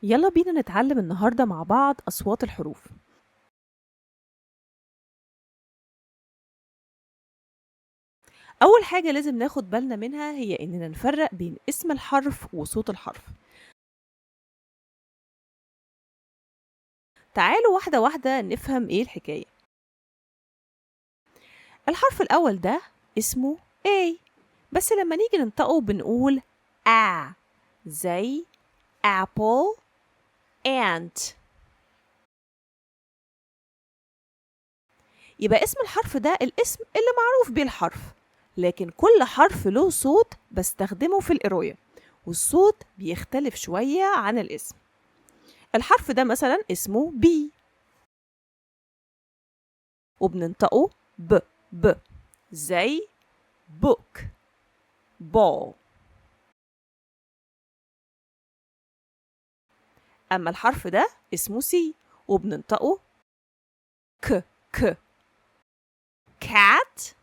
يلا بينا نتعلم النهاردة مع بعض أصوات الحروف. أول حاجة لازم ناخد بالنا منها هي إننا نفرق بين اسم الحرف وصوت الحرف. تعالوا واحدة واحدة نفهم إيه الحكاية. الحرف الأول ده اسمه A، بس لما نيجي ننطقه بنقول A، زي apple ant. يبقى اسم الحرف ده الاسم اللي معروف بيه الحرف، لكن كل حرف له صوت بستخدمه في القراية، والصوت بيختلف شوية عن الاسم. الحرف ده مثلا اسمه بي وبننطقه ب زي book ball. أما الحرف ده اسمه سي وبننطقه ك cat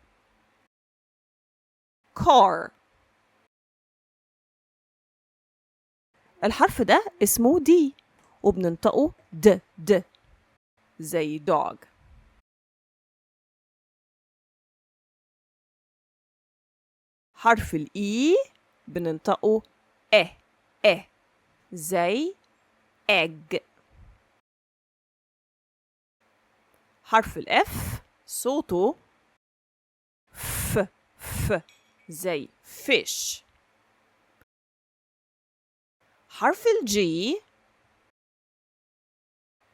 car. الحرف ده اسمه دي وبننطقه د زي dog. حرف الإي بننطقه اه زي egg. حرف الإف صوته ف زي fish. حرف الجي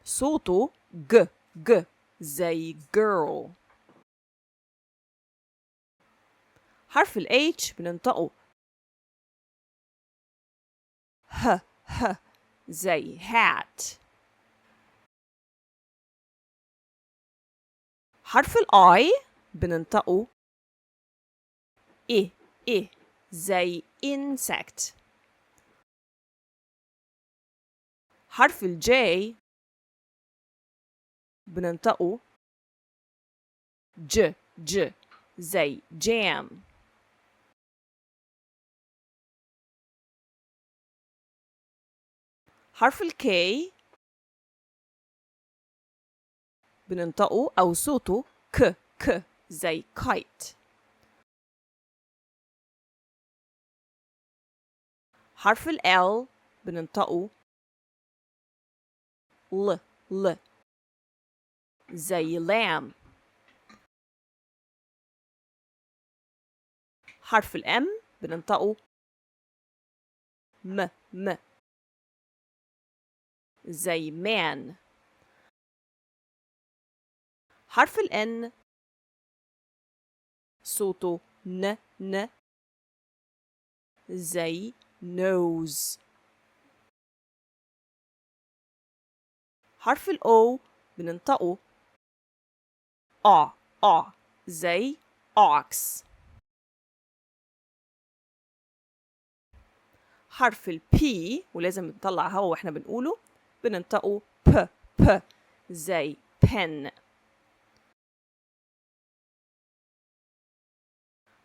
صوته ج زي girl. حرف ال H بننطقه ه زي hat. حرف ال I بننطقه إيه زي insect. حرف ال J بننطقه ج زي jam. حرف ال K بننطقه أو صوته ك زي kite. حرف ال L بننطقه ل زي lamb. حرف ال M بننطقه م زي man. حرف ال N صوته ن زي nose. حرف ال O بننطقه زي ox. حرف ال P ولازم نطلع هوا واحنا بنقوله بننطقه ب زي pen.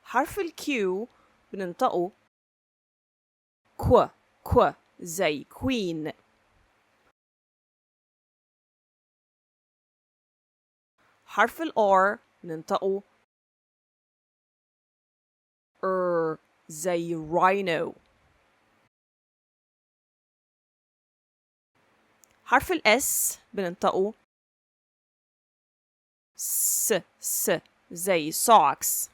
حرف ال Q بننطقه كو زي queen. حرف ال R بننطقه زي rhino. حرف ال S بننطقه س زي socks.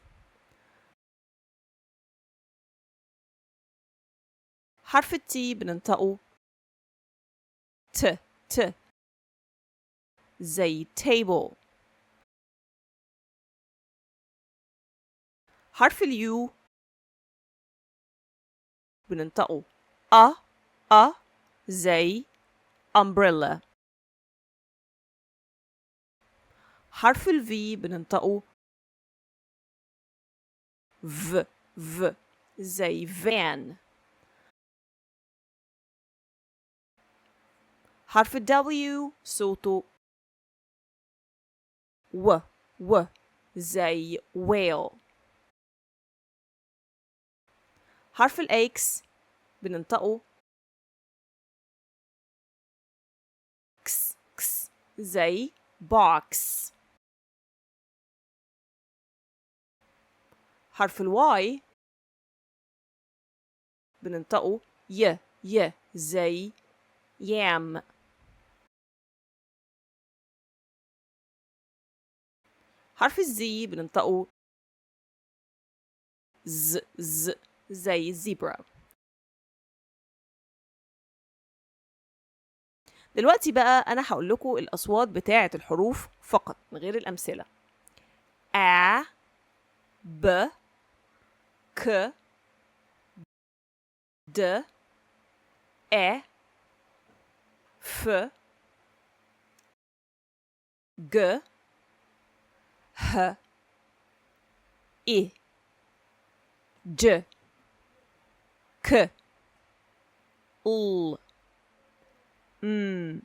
حرف ال T بننطقه ت زي table. حرف ال U بننطقه أ زي umbrella. حرف ال V بننطقه v زي van. حرف ال W صوته و زي whale. حرف ال X بننطقه زي box. حرف الواي بننطقه ي زي yam. حرف الزي بننطقه ز زي zebra. دلوقتي بقى أنا هقول لكم الأصوات بتاعة الحروف فقط من غير الأمثلة. أ ب ك د أ ف ج ه إ ج ك ل م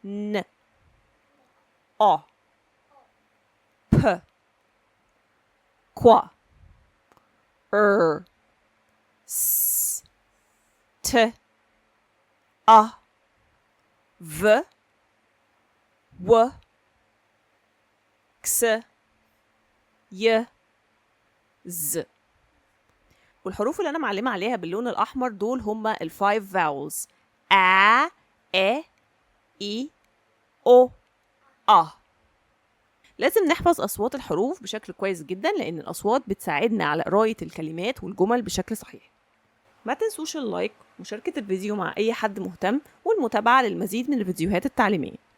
ن أ ب كوا س ت أ ف و كس ي ز. والحروف اللي أنا معلمة عليها باللون الأحمر دول هما ال5 vowels أ إ إي أو أ. لازم نحفظ أصوات الحروف بشكل كويس جدا لأن الأصوات بتساعدنا على قراية الكلمات والجمل بشكل صحيح. ما تنسوش اللايك ومشاركة الفيديو مع أي حد مهتم والمتابعة للمزيد من الفيديوهات التعليمية.